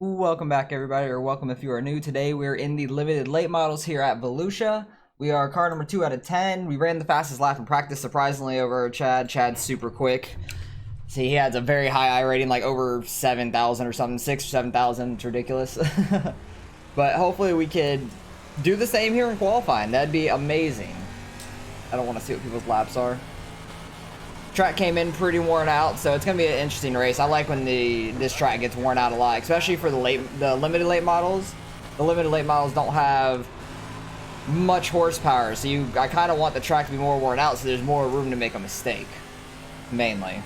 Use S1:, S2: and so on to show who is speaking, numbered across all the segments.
S1: Welcome back, everybody, or welcome if you are new. Today we're in the limited late models here at Volusia. We are car number 2 out of 10. We ran the fastest lap in practice, surprisingly, over Chad. Chad's super quick. See, he has a very high iRating, like over 7,000 or something, 6 or 7,000. It's ridiculous. But hopefully we could do the same here in qualifying. That'd be amazing. I don't want to see what people's laps are. Track came in pretty worn out, so it's gonna be an interesting race. I like when this track gets worn out a lot, especially for the limited late models. The limited late models don't have much horsepower, so I kind of want the track to be more worn out, so there's more room to make a mistake. Mainly,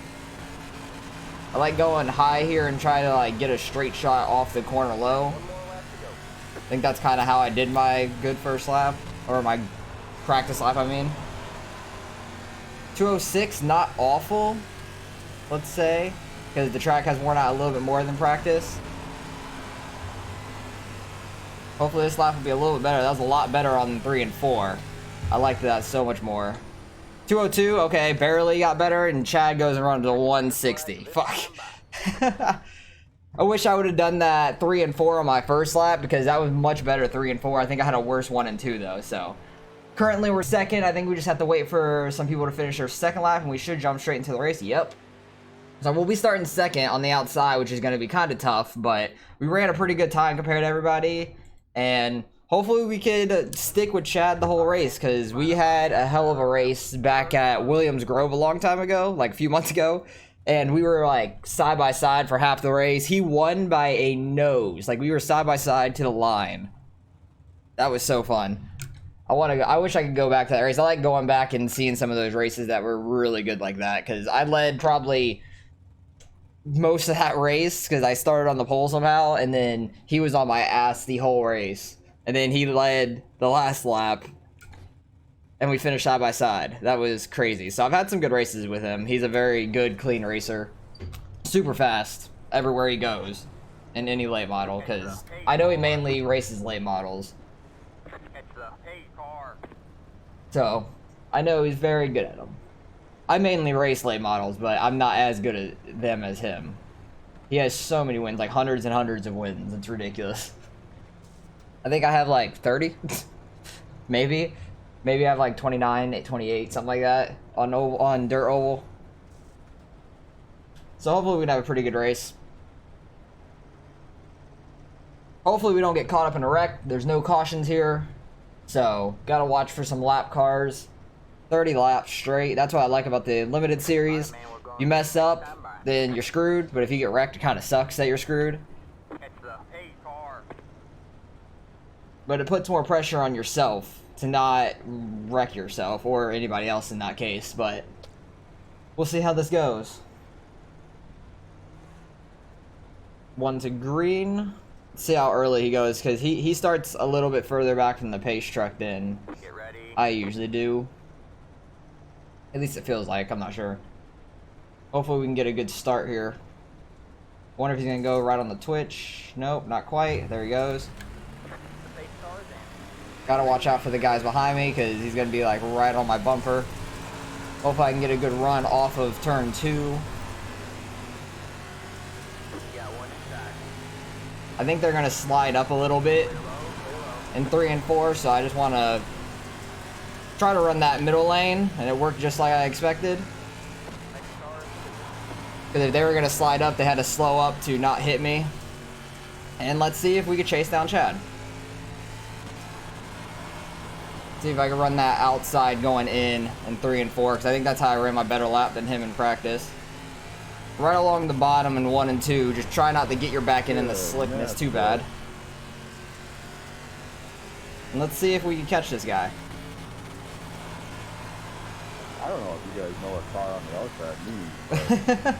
S1: I like going high here and try to like get a straight shot off the corner low. I think that's kind of how I did my good first lap, or my practice lap, I mean. 206, not awful, let's say, because the track has worn out a little bit more than practice. Hopefully this lap will be a little bit better. That was a lot better on 3 and 4. I liked that so much more. 202, okay, barely got better, and Chad goes and runs to 160. Fuck. I wish I would have done that 3 and 4 on my first lap, because that was much better 3 and 4. I think I had a worse 1 and 2 though, so. Currently, we're second. I think we just have to wait for some people to finish their second lap, and we should jump straight into the race. Yep. So we'll be starting second on the outside, which is going to be kind of tough, but we ran a pretty good time compared to everybody, and hopefully we could stick with Chad the whole race, because we had a hell of a race back at Williams Grove a long time ago, like a few months ago, and we were like side by side for half the race. He won by a nose. Like, we were side by side to the line. That was so fun. I wish I could go back to that race. I like going back and seeing some of those races that were really good like that, because I led probably most of that race because I started on the pole somehow, and then he was on my ass the whole race, and then he led the last lap, and we finished side by side. That was crazy. So I've had some good races with him. He's a very good, clean racer. Super fast everywhere he goes in any late model, because I know he mainly races late models. So, I know he's very good at them. I mainly race late models, but I'm not as good at them as him. He has so many wins, like hundreds and hundreds of wins. It's ridiculous. I think I have like 30. Maybe. Maybe I have like 29, 28, something like that on dirt oval. So hopefully we can have a pretty good race. Hopefully we don't get caught up in a wreck. There's no cautions here. So, gotta watch for some lap cars. 30 laps straight. That's what I like about the limited series. You mess up, then you're screwed. But if you get wrecked, it kind of sucks that you're screwed. But it puts more pressure on yourself to not wreck yourself, or anybody else in that case. But we'll see how this goes. 1 to green. See how early he goes, because he starts a little bit further back from the pace truck than I usually do. At least it feels like. I'm not sure. Hopefully we can get a good start here. Wonder if he's gonna go right on the twitch. Nope, not quite. There he goes. Gotta watch out for the guys behind me, because he's gonna be like right on my bumper. Hopefully I can get a good run off of turn 2. I think they're going to slide up a little bit in 3 and 4, so I just want to try to run that middle lane, and it worked just like I expected. Because if they were going to slide up, they had to slow up to not hit me. And let's see if we could chase down Chad. See if I can run that outside going in 3 and 4, because I think that's how I ran my better lap than him in practice. Right along the bottom in 1 and 2. Just try not to get your back in the slickness too bad. And let's see if we can catch this guy.
S2: I don't know if you guys know what car on the outside means.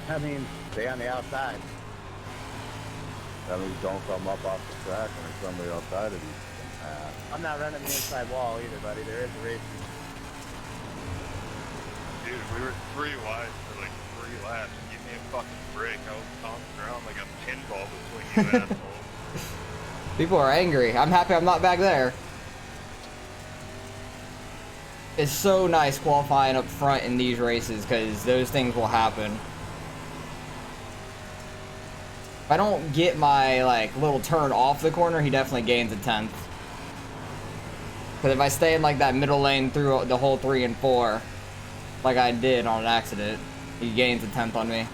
S2: I mean, stay on the outside. That means don't come up off the track and there's somebody outside of you.
S3: I'm not running the inside wall either, buddy. There is a race.
S4: Dude, we were 3 wide for like 3 laps. Give me a fucking break. I was bouncing around like a pinball between you assholes.
S1: People are angry. I'm happy I'm not back there. It's so nice qualifying up front in these races, because those things will happen. If I don't get my like little turn off the corner, he definitely gains a 10th. Because if I stay in like that middle lane through the whole 3 and 4, like I did on an accident, he gains a 10th on me.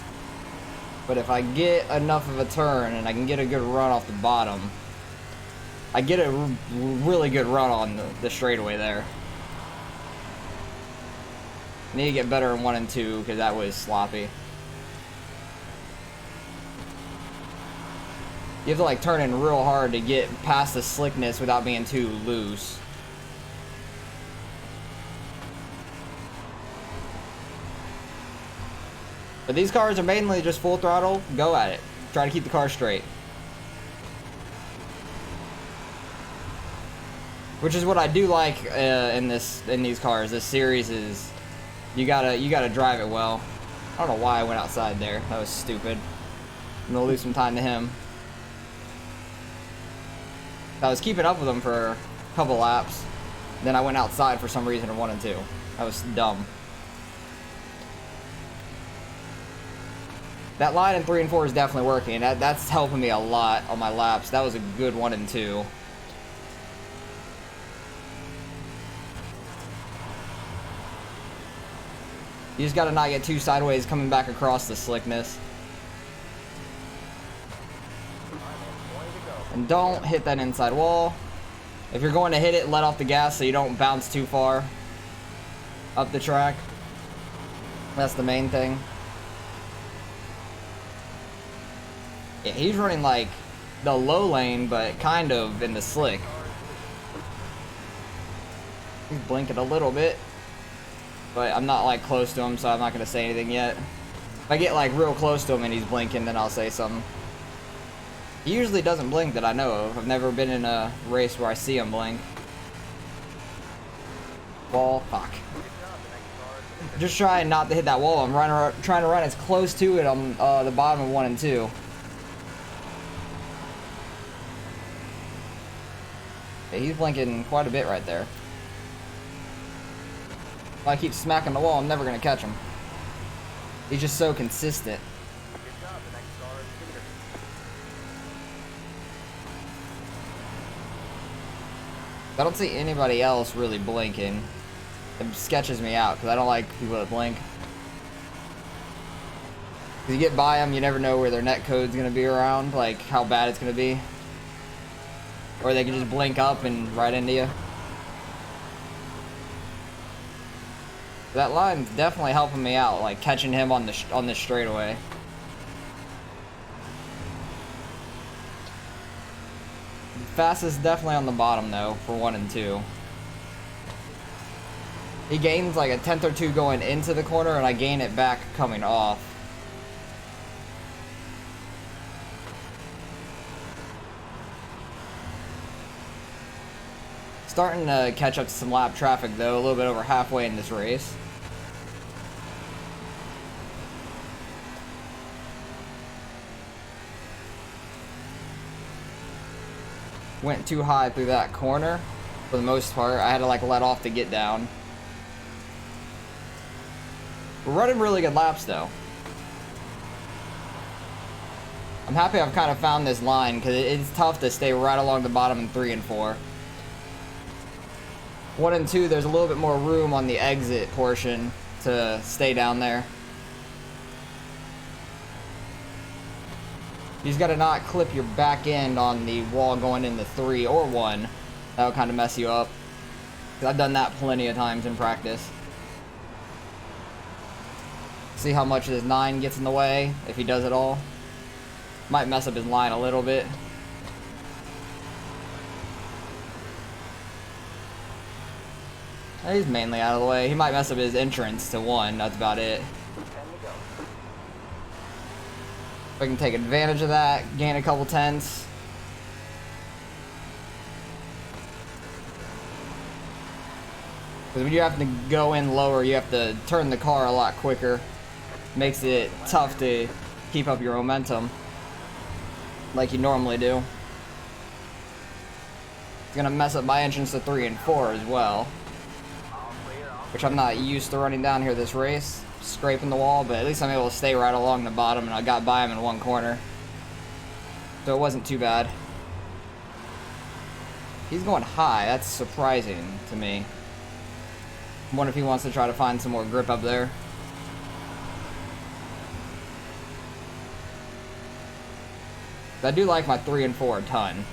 S1: But if I get enough of a turn and I can get a good run off the bottom, I get a really good run on the straightaway there. I need to get better in 1 and 2 because that was sloppy. You have to like turn in real hard to get past the slickness without being too loose. But these cars are mainly just full throttle, go at it. Try to keep the car straight. Which is what I do like in these cars. This series is you gotta drive it well. I don't know why I went outside there. That was stupid. I'm gonna lose some time to him. I was keeping up with him for a couple laps. Then I went outside for some reason in 1 and 2. That was dumb. That line in 3 and 4 is definitely working. That's helping me a lot on my laps. That was a good 1 and 2. You just gotta not get too sideways coming back across the slickness. And don't hit that inside wall. If you're going to hit it, let off the gas so you don't bounce too far up the track. That's the main thing. Yeah, he's running like the low lane, but kind of in the slick. He's blinking a little bit, but I'm not like close to him, so I'm not gonna say anything yet. If I get like real close to him and he's blinking, then I'll say something. He usually doesn't blink that I know of. I've never been in a race where I see him blink. Wall, fuck. Just trying not to hit that wall. I'm trying to run as close to it on the bottom of 1 and 2. Yeah, he's blinking quite a bit right there. If I keep smacking the wall, I'm never going to catch him. He's just so consistent. I don't see anybody else really blinking. It sketches me out because I don't like people that blink. If you get by them, you never know where their net code's going to be around, like how bad it's going to be. Or they can just blink up and right into you. That line's definitely helping me out, like catching him on this straightaway. Fastest definitely on the bottom though for 1 and 2. He gains like a 10th or 2 going into the corner, and I gain it back coming off. Starting to catch up to some lap traffic though, a little bit over halfway in this race. Went too high through that corner for the most part. I had to like let off to get down. We're running really good laps though. I'm happy I've kind of found this line because it's tough to stay right along the bottom in 3 and 4. 1 and 2, there's a little bit more room on the exit portion to stay down there. You just gotta not clip your back end on the wall going into 3 or 1. That'll kind of mess you up. 'Cause I've done that plenty of times in practice. See how much his 9 gets in the way, if he does it all. Might mess up his line a little bit. He's mainly out of the way. He might mess up his entrance to 1, that's about it. If I can take advantage of that, gain a couple tenths. Because when you have to go in lower, you have to turn the car a lot quicker. Makes it tough to keep up your momentum like you normally do. It's gonna mess up my entrance to 3 and 4 as well, which I'm not used to running down here this race. Scraping the wall, but at least I'm able to stay right along the bottom, and I got by him in 1 corner. So it wasn't too bad. He's going high. That's surprising to me. I wonder if he wants to try to find some more grip up there. I do like my 3 and 4 a ton.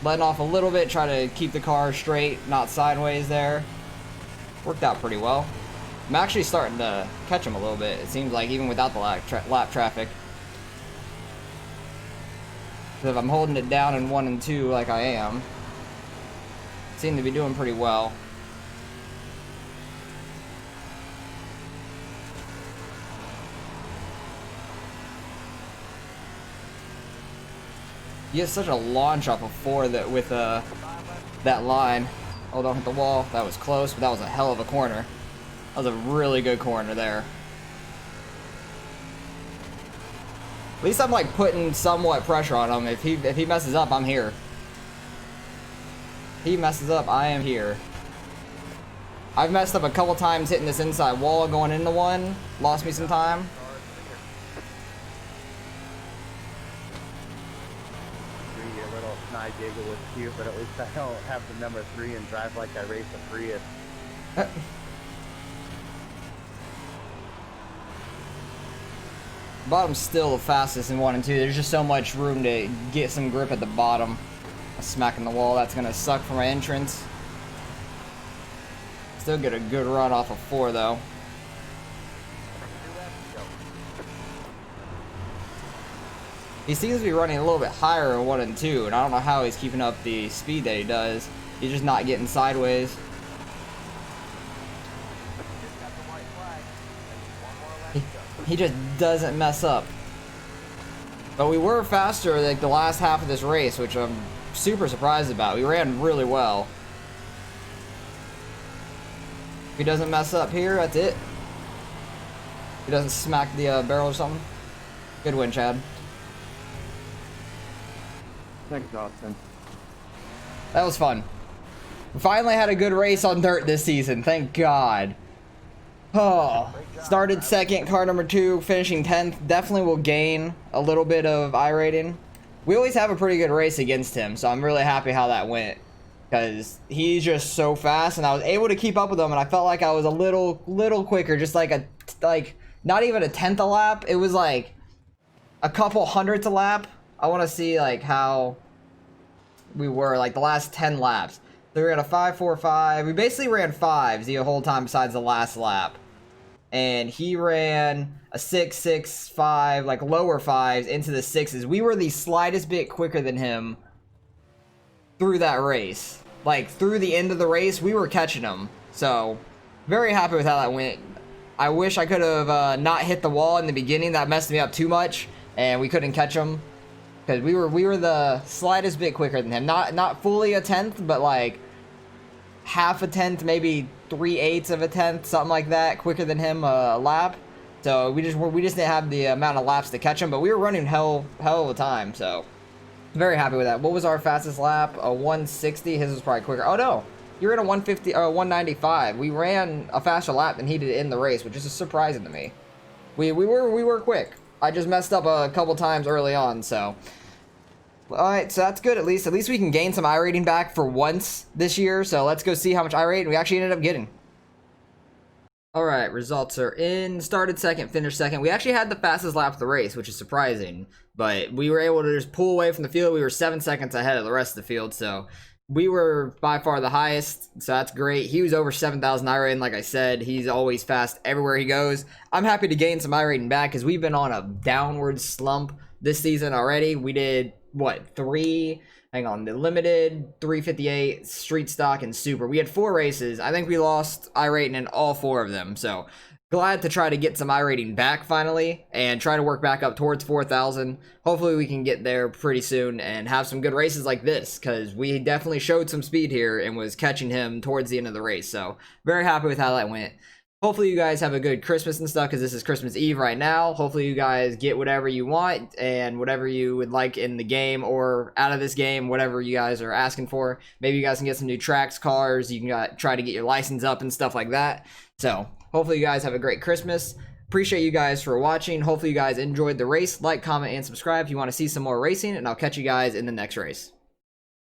S1: Letting off a little bit, try to keep the car straight, not sideways there. Worked out pretty well. I'm actually starting to catch him a little bit. It seems like even without the lap traffic. So if I'm holding it down in 1 and 2 like I am, seem to be doing pretty well. He has such a launch off of 4 that with that line. Oh, don't hit the wall. That was close, but that was a hell of a corner. That was a really good corner there. At least I'm like putting somewhat pressure on him. If he messes up, I'm here. He messes up, I am here. I've messed up a couple times hitting this inside wall going into 1. Lost me some time.
S3: Your little snide giggle was cute, but at least I don't have the number 3 and drive like I race a Prius.
S1: Bottom's still the fastest in 1 and 2. There's just so much room to get some grip at the bottom. Smacking the wall, that's gonna suck for my entrance. Still get a good run off of 4 though. He seems to be running a little bit higher in 1 and 2, and I don't know how he's keeping up the speed that he does. He's just not getting sideways. He just doesn't mess up. But we were faster like the last half of this race, which I'm super surprised about. We ran really well. If he doesn't mess up here, that's it. He doesn't smack the barrel or something. Good win, Chad.
S2: Thanks, Austin.
S1: That was fun. We finally had a good race on dirt this season. Thank God. Oh, started second, car number 2, finishing 10th. Definitely will gain a little bit of iRating. We always have a pretty good race against him, so I'm really happy how that went. Because he's just so fast, and I was able to keep up with him, and I felt like I was a little quicker, just like not even a 10th a lap. It was like a couple hundredths a lap. I want to see like how we were like the last 10 laps. So we ran a 5.45. We basically ran 5s the whole time besides the last lap. And he ran a 6.65, like lower 5s into the 6s. We were the slightest bit quicker than him through that race. Like through the end of the race, we were catching him. So very happy with how that went. I wish I could have not hit the wall in the beginning. That messed me up too much, and we couldn't catch him because we were the slightest bit quicker than him. Not fully a 10th, but like half a 10th, maybe 3/8 of a 10th, something like that, quicker than him a lap. So we just didn't have the amount of laps to catch him, but we were running hell of a time. So very happy with that. What was our fastest lap? A 160. His was probably quicker. Oh no, you ran a 150 or 195. We ran a faster lap than he did in the race, which is surprising to me. We were quick. I just messed up a couple times early on, so. Alright, so that's good at least. At least we can gain some iRating back for once this year, so let's go see how much iRate we actually ended up getting. Alright, results are in. Started second, finished second. We actually had the fastest lap of the race, which is surprising, but we were able to just pull away from the field. We were 7 seconds ahead of the rest of the field, so we were by far the highest, so that's great. He was over 7,000 iRating, like I said. He's always fast everywhere he goes. I'm happy to gain some iRating back because we've been on a downward slump this season already. We did what, 3, hang on, the limited, 358, street stock, and super. We had 4 races. I think we lost iRating in all 4 of them, so glad to try to get some iRating back finally and try to work back up towards 4,000. Hopefully we can get there pretty soon and have some good races like this, because we definitely showed some speed here and was catching him towards the end of the race, so very happy with how that went. Hopefully you guys have a good Christmas and stuff, because this is Christmas Eve right now. Hopefully you guys get whatever you want and whatever you would like in the game or out of this game, whatever you guys are asking for. Maybe you guys can get some new tracks, cars. You can try to get your license up and stuff like that. So hopefully you guys have a great Christmas. Appreciate you guys for watching. Hopefully you guys enjoyed the race. Like, comment, and subscribe if you want to see some more racing, and I'll catch you guys in the next race.